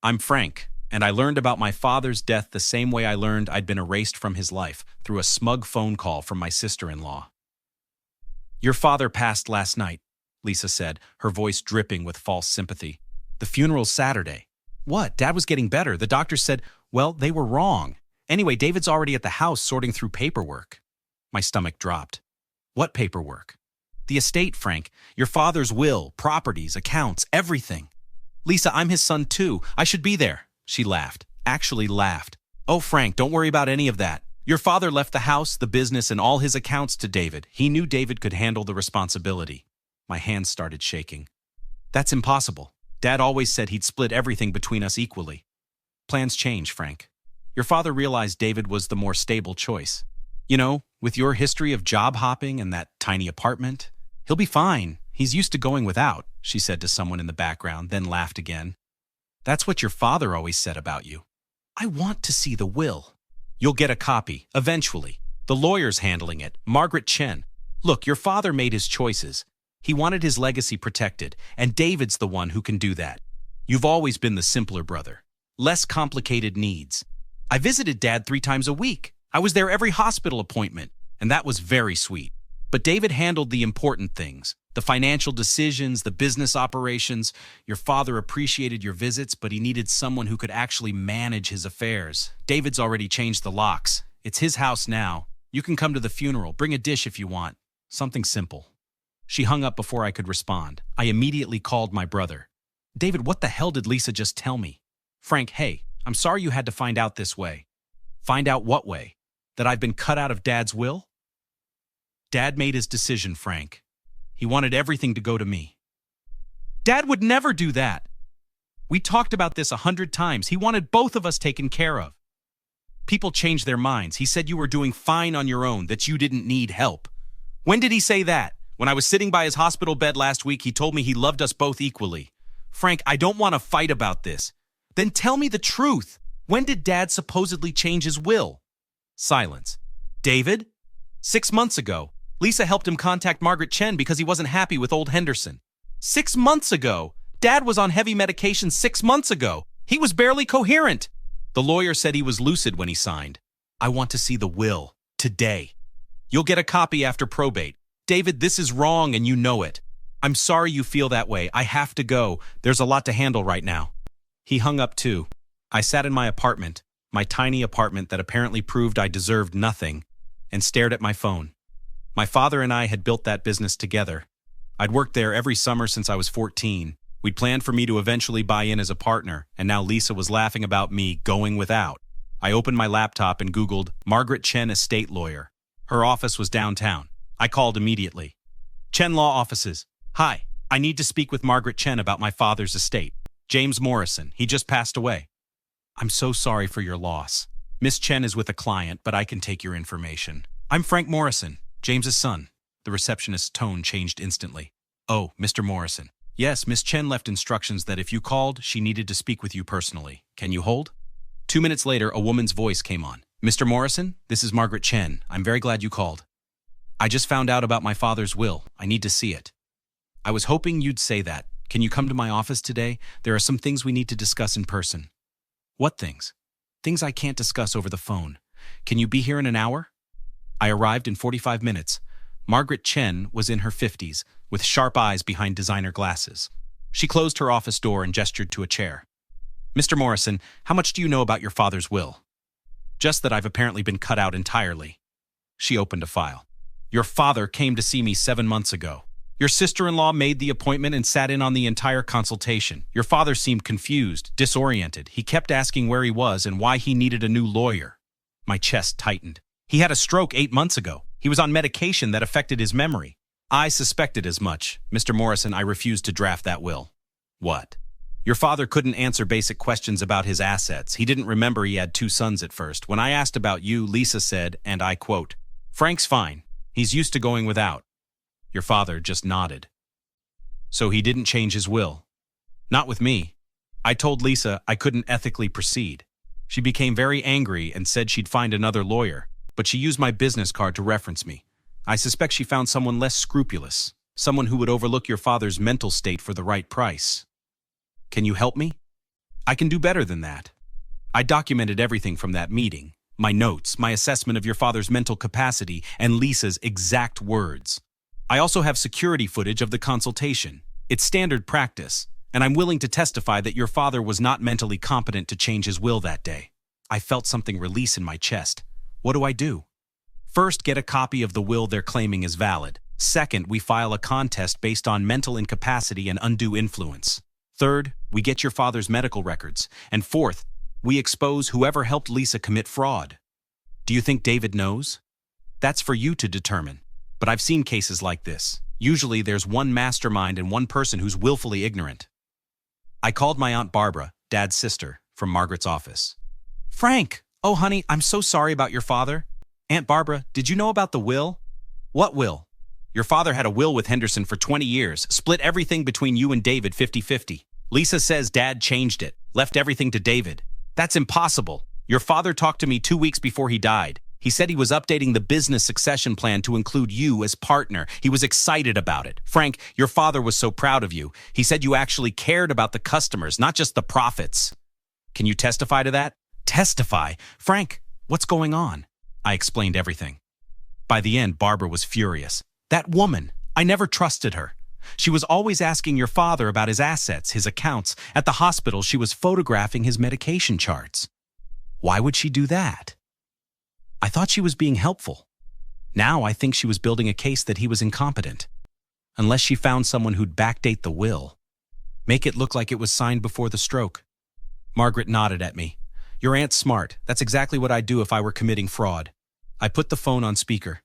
I'm Frank, and I learned about my father's death the same way I learned I'd been erased from his life, through a smug phone call from my sister-in-law. Your father passed last night, Lisa said, her voice dripping with false sympathy. The funeral's Saturday. What? Dad was getting better. The doctor said, well, they were wrong. Anyway, David's already at the house sorting through paperwork. My stomach dropped. What paperwork? The estate, Frank. Your father's will, properties, accounts, everything. Lisa, I'm his son too. I should be there. She laughed. Actually laughed. Oh, Frank, don't worry about any of that. Your father left the house, the business, and all his accounts to David. He knew David could handle the responsibility. My hands started shaking. That's impossible. Dad always said he'd split everything between us equally. Plans change, Frank. Your father realized David was the more stable choice. You know, with your history of job hopping and that tiny apartment, he'll be fine. He's used to going without, she said to someone in the background, then laughed again. That's what your father always said about you. I want to see the will. You'll get a copy, eventually. The lawyer's handling it, Margaret Chen. Look, your father made his choices. He wanted his legacy protected, and David's the one who can do that. You've always been the simpler brother. Less complicated needs. I visited Dad 3 times a week. I was there every hospital appointment, and that was very sweet. But David handled the important things, the financial decisions, the business operations. Your father appreciated your visits, but he needed someone who could actually manage his affairs. David's already changed the locks. It's his house now. You can come to the funeral. Bring a dish if you want. Something simple. She hung up before I could respond. I immediately called my brother. David, what the hell did Lisa just tell me? Frank, hey, I'm sorry you had to find out this way. Find out what way? That I've been cut out of Dad's will? Dad made his decision, Frank. He wanted everything to go to me. Dad would never do that. We talked about this 100 times. He wanted both of us taken care of. People change their minds. He said you were doing fine on your own, that you didn't need help. When did he say that? When I was sitting by his hospital bed last week, he told me he loved us both equally. Frank, I don't want to fight about this. Then tell me the truth. When did Dad supposedly change his will? Silence. David? 6 months ago. Lisa helped him contact Margaret Chen because he wasn't happy with old Henderson. 6 months ago? Dad was on heavy medication 6 months ago. He was barely coherent. The lawyer said he was lucid when he signed. I want to see the will. Today. You'll get a copy after probate. David, this is wrong and you know it. I'm sorry you feel that way. I have to go. There's a lot to handle right now. He hung up too. I sat in my apartment, my tiny apartment that apparently proved I deserved nothing, and stared at my phone. My father and I had built that business together. I'd worked there every summer since I was 14. We'd planned for me to eventually buy in as a partner, and now Lisa was laughing about me going without. I opened my laptop and Googled Margaret Chen estate lawyer. Her office was downtown. I called immediately. Chen Law Offices. Hi, I need to speak with Margaret Chen about my father's estate. James Morrison. He just passed away. I'm so sorry for your loss. Miss Chen is with a client, but I can take your information. I'm Frank Morrison, James's son. The receptionist's tone changed instantly. Oh, Mr. Morrison. Yes, Miss Chen left instructions that if you called, she needed to speak with you personally. Can you hold? 2 minutes later, a woman's voice came on. Mr. Morrison, this is Margaret Chen. I'm very glad you called. I just found out about my father's will. I need to see it. I was hoping you'd say that. Can you come to my office today? There are some things we need to discuss in person. What things? Things I can't discuss over the phone. Can you be here in an hour? I arrived in 45 minutes. Margaret Chen was in her 50s, with sharp eyes behind designer glasses. She closed her office door and gestured to a chair. Mr. Morrison, how much do you know about your father's will? Just that I've apparently been cut out entirely. She opened a file. Your father came to see me 7 months ago. Your sister-in-law made the appointment and sat in on the entire consultation. Your father seemed confused, disoriented. He kept asking where he was and why he needed a new lawyer. My chest tightened. He had a stroke 8 months ago. He was on medication that affected his memory. I suspected as much. Mr. Morrison, I refused to draft that will. What? Your father couldn't answer basic questions about his assets. He didn't remember he had 2 sons at first. When I asked about you, Lisa said, and I quote, Frank's fine. He's used to going without. Your father just nodded. So he didn't change his will. Not with me. I told Lisa I couldn't ethically proceed. She became very angry and said she'd find another lawyer, but she used my business card to reference me. I suspect she found someone less scrupulous, someone who would overlook your father's mental state for the right price. Can you help me? I can do better than that. I documented everything from that meeting. My notes, my assessment of your father's mental capacity, and Lisa's exact words. I also have security footage of the consultation. It's standard practice, and I'm willing to testify that your father was not mentally competent to change his will that day. I felt something release in my chest. What do I do? First, get a copy of the will they're claiming is valid. Second, we file a contest based on mental incapacity and undue influence. Third, we get your father's medical records. And fourth, we expose whoever helped Lisa commit fraud. Do you think David knows? That's for you to determine. But I've seen cases like this. Usually there's one mastermind and one person who's willfully ignorant. I called my Aunt Barbara, Dad's sister, from Margaret's office. Frank! Oh, honey, I'm so sorry about your father. Aunt Barbara, did you know about the will? What will? Your father had a will with Henderson for 20 years, split everything between you and David 50-50. Lisa says Dad changed it, left everything to David. That's impossible. Your father talked to me 2 weeks before he died. He said he was updating the business succession plan to include you as partner. He was excited about it. Frank, your father was so proud of you. He said you actually cared about the customers, not just the profits. Can you testify to that? Testify? Frank, what's going on? I explained everything. By the end, Barbara was furious. That woman, I never trusted her. She was always asking your father about his assets, his accounts. At the hospital, she was photographing his medication charts. Why would she do that? I thought she was being helpful. Now I think she was building a case that he was incompetent. Unless she found someone who'd backdate the will. Make it look like it was signed before the stroke. Margaret nodded at me. Your aunt's smart. That's exactly what I'd do if I were committing fraud. I put the phone on speaker.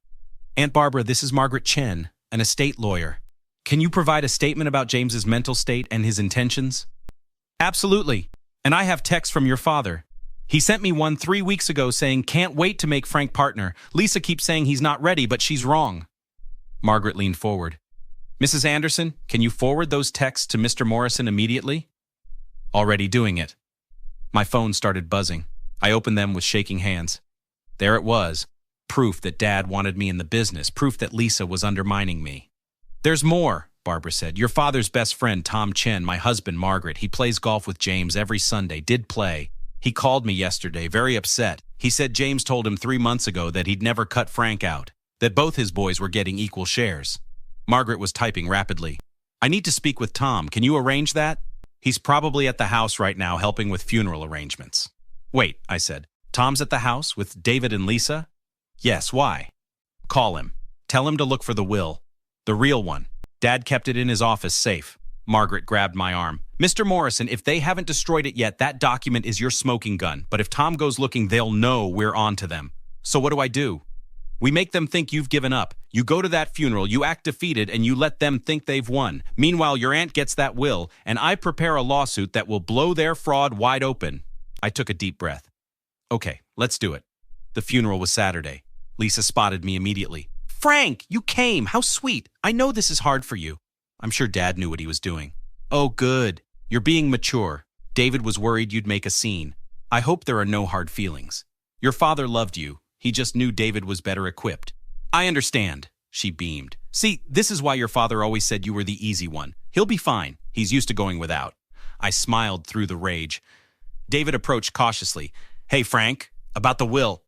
Aunt Barbara, this is Margaret Chen, an estate lawyer. Can you provide a statement about James's mental state and his intentions? Absolutely. And I have texts from your father. He sent me one 3 weeks ago saying, can't wait to make Frank partner. Lisa keeps saying he's not ready, but she's wrong. Margaret leaned forward. Mrs. Anderson, can you forward those texts to Mr. Morrison immediately? Already doing it. My phone started buzzing. I opened them with shaking hands. There it was. Proof that Dad wanted me in the business. Proof that Lisa was undermining me. There's more, Barbara said. Your father's best friend, Tom Chen, my husband, Margaret. He plays golf with James every Sunday. Did play. He called me yesterday, very upset. He said James told him 3 months ago that he'd never cut Frank out. That both his boys were getting equal shares. Margaret was typing rapidly. I need to speak with Tom. Can you arrange that? He's probably at the house right now helping with funeral arrangements. Wait, I said. Tom's at the house with David and Lisa? Yes, why? Call him. Tell him to look for the will. The real one. Dad kept it in his office safe. Margaret grabbed my arm. Mr. Morrison, if they haven't destroyed it yet, that document is your smoking gun. But if Tom goes looking, they'll know we're on to them. So what do? We make them think you've given up. You go to that funeral, you act defeated, and you let them think they've won. Meanwhile, your aunt gets that will, and I prepare a lawsuit that will blow their fraud wide open. I took a deep breath. Okay, let's do it. The funeral was Saturday. Lisa spotted me immediately. Frank, you came. How sweet. I know this is hard for you. I'm sure Dad knew what he was doing. Oh, good. You're being mature. David was worried you'd make a scene. I hope there are no hard feelings. Your father loved you. He just knew David was better equipped. I understand, she beamed. See, this is why your father always said you were the easy one. He'll be fine. He's used to going without. I smiled through the rage. David approached cautiously. Hey, Frank, about the will.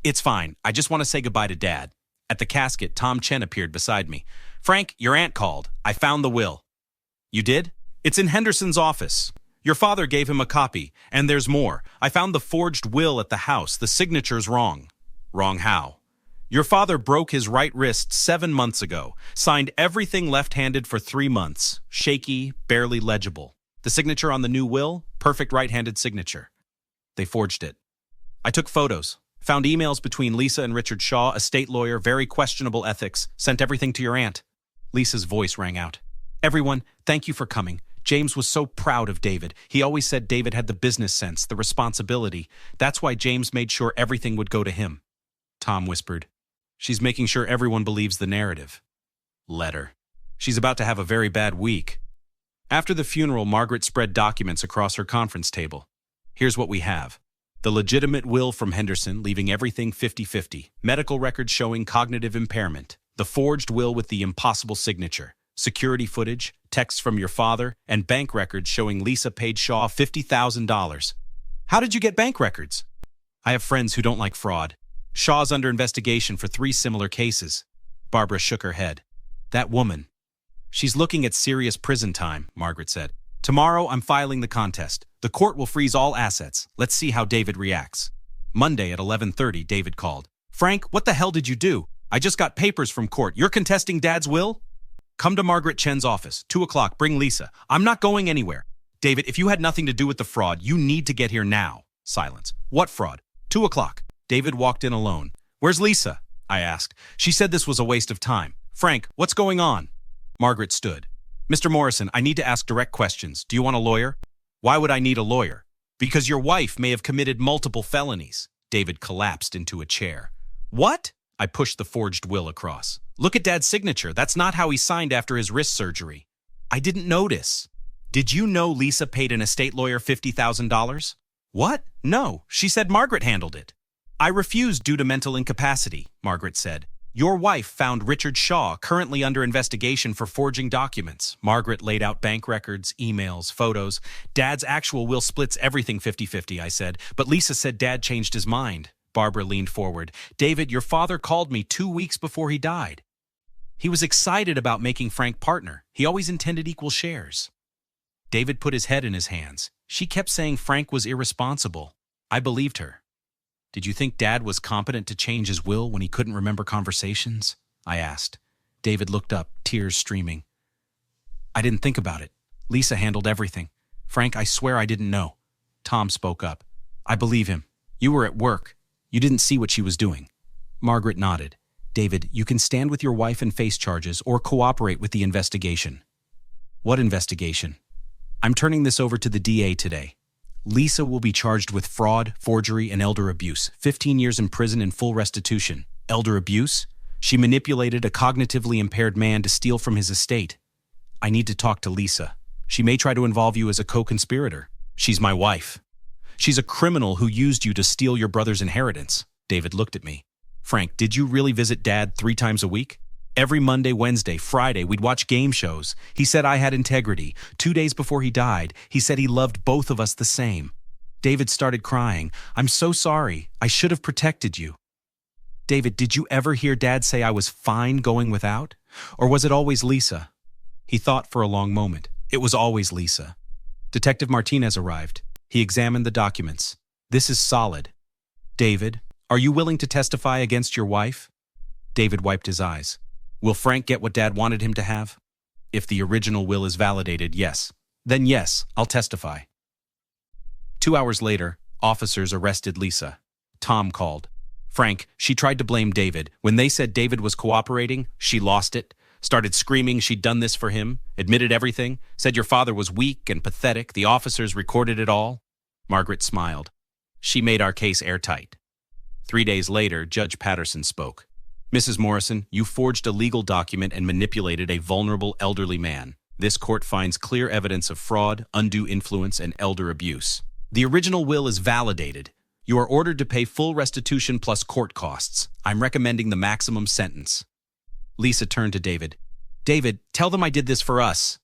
It's fine. I just want to say goodbye to Dad. At the casket, Tom Chen appeared beside me. Frank, your aunt called. I found the will. You did? It's in Henderson's office. Your father gave him a copy, and there's more. I found the forged will at the house. The signature's wrong. Wrong how? Your father broke his right wrist 7 months ago, signed everything left-handed for 3 months. Shaky, barely legible. The signature on the new will? Perfect right-handed signature. They forged it. I took photos. Found emails between Lisa and Richard Shaw, a state lawyer, very questionable ethics. Sent everything to your aunt. Lisa's voice rang out. Everyone, thank you for coming. James was so proud of David. He always said David had the business sense, the responsibility. That's why James made sure everything would go to him. Tom whispered. She's making sure everyone believes the narrative. Let her. She's about to have a very bad week. After the funeral, Margaret spread documents across her conference table. Here's what we have. The legitimate will from Henderson, leaving everything 50-50. Medical records showing cognitive impairment. The forged will with the impossible signature. Security footage. texts from your father, and bank records showing Lisa paid Shaw $50,000. How did you get bank records? I have friends who don't like fraud. Shaw's under investigation for 3 similar cases. Barbara shook her head. That woman. She's looking at serious prison time, Margaret said. Tomorrow, I'm filing the contest. The court will freeze all assets. Let's see how David reacts. Monday at 11:30, David called. Frank, what the hell did you do? I just got papers from court. You're contesting Dad's will? Come to Margaret Chen's office. 2 o'clock. Bring Lisa. I'm not going anywhere. David, if you had nothing to do with the fraud, you need to get here now. Silence. What fraud? 2 o'clock. David walked in alone. Where's Lisa? I asked. She said this was a waste of time. Frank, what's going on? Margaret stood. Mr. Morrison, I need to ask direct questions. Do you want a lawyer? Why would I need a lawyer? Because your wife may have committed multiple felonies. David collapsed into a chair. What? I pushed the forged will across. Look at Dad's signature. That's not how he signed after his wrist surgery. I didn't notice. Did you know Lisa paid an estate lawyer $50,000? What? No, she said Margaret handled it. I refused due to mental incapacity, Margaret said. Your wife found Richard Shaw currently under investigation for forging documents. Margaret laid out bank records, emails, photos. Dad's actual will splits everything 50-50, I said, but Lisa said Dad changed his mind. Barbara leaned forward. David, your father called me 2 weeks before he died. He was excited about making Frank partner. He always intended equal shares. David put his head in his hands. She kept saying Frank was irresponsible. I believed her. Did you think Dad was competent to change his will when he couldn't remember conversations? I asked. David looked up, tears streaming. I didn't think about it. Lisa handled everything. Frank, I swear I didn't know. Tom spoke up. I believe him. You were at work. You didn't see what she was doing. Margaret nodded. David, you can stand with your wife and face charges or cooperate with the investigation. What investigation? I'm turning this over to the DA today. Lisa will be charged with fraud, forgery, and elder abuse. 15 years in prison and full restitution. Elder abuse? She manipulated a cognitively impaired man to steal from his estate. I need to talk to Lisa. She may try to involve you as a co-conspirator. She's my wife. She's a criminal who used you to steal your brother's inheritance. David looked at me. Frank, did you really visit Dad 3 times a week? Every Monday, Wednesday, Friday, we'd watch game shows. He said I had integrity. 2 days before he died, he said he loved both of us the same. David started crying. I'm so sorry. I should have protected you. David, did you ever hear Dad say I was fine going without? Or was it always Lisa? He thought for a long moment. It was always Lisa. Detective Martinez arrived. He examined the documents. This is solid. David, are you willing to testify against your wife? David wiped his eyes. Will Frank get what Dad wanted him to have? If the original will is validated, yes. Then yes, I'll testify. 2 hours later, officers arrested Lisa. Tom called. Frank, she tried to blame David. When they said David was cooperating, she lost it, started screaming she'd done this for him, admitted everything, said your father was weak and pathetic. The officers recorded it all. Margaret smiled. She made our case airtight. 3 days later, Judge Patterson spoke. Mrs. Morrison, you forged a legal document and manipulated a vulnerable elderly man. This court finds clear evidence of fraud, undue influence, and elder abuse. The original will is validated. You are ordered to pay full restitution plus court costs. I'm recommending the maximum sentence. Lisa turned to David. David, tell them I did this for us.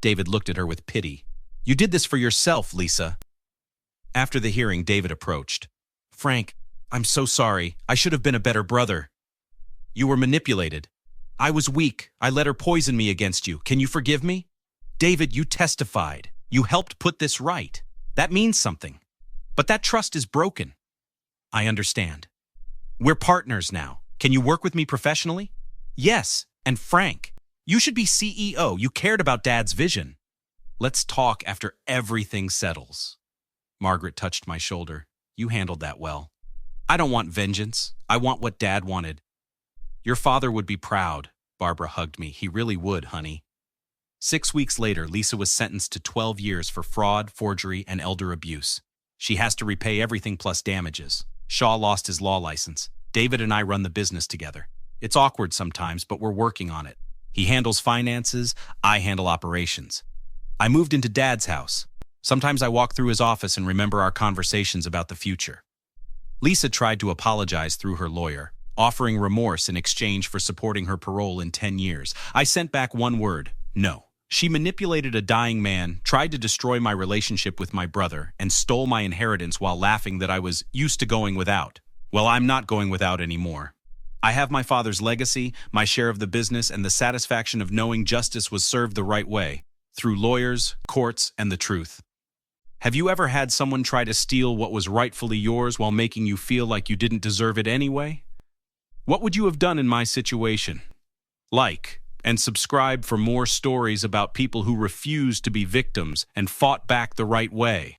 David looked at her with pity. You did this for yourself, Lisa. After the hearing, David approached. Frank, I'm so sorry. I should have been a better brother. You were manipulated. I was weak. I let her poison me against you. Can you forgive me? David, you testified. You helped put this right. That means something. But that trust is broken. I understand. We're partners now. Can you work with me professionally? Yes. And Frank, you should be CEO. You cared about Dad's vision. Let's talk after everything settles. Margaret touched my shoulder. You handled that well. I don't want vengeance. I want what Dad wanted. Your father would be proud. Barbara hugged me. He really would, honey. 6 weeks later, Lisa was sentenced to 12 years for fraud, forgery, and elder abuse. She has to repay everything plus damages. Shaw lost his law license. David and I run the business together. It's awkward sometimes, but we're working on it. He handles finances, I handle operations. I moved into Dad's house. Sometimes I walk through his office and remember our conversations about the future. Lisa tried to apologize through her lawyer, offering remorse in exchange for supporting her parole in 10 years. I sent back one word, no. She manipulated a dying man, tried to destroy my relationship with my brother, and stole my inheritance while laughing that I was used to going without. Well, I'm not going without anymore. I have my father's legacy, my share of the business, and the satisfaction of knowing justice was served the right way, through lawyers, courts, and the truth. Have you ever had someone try to steal what was rightfully yours while making you feel like you didn't deserve it anyway? What would you have done in my situation? Like and subscribe for more stories about people who refused to be victims and fought back the right way.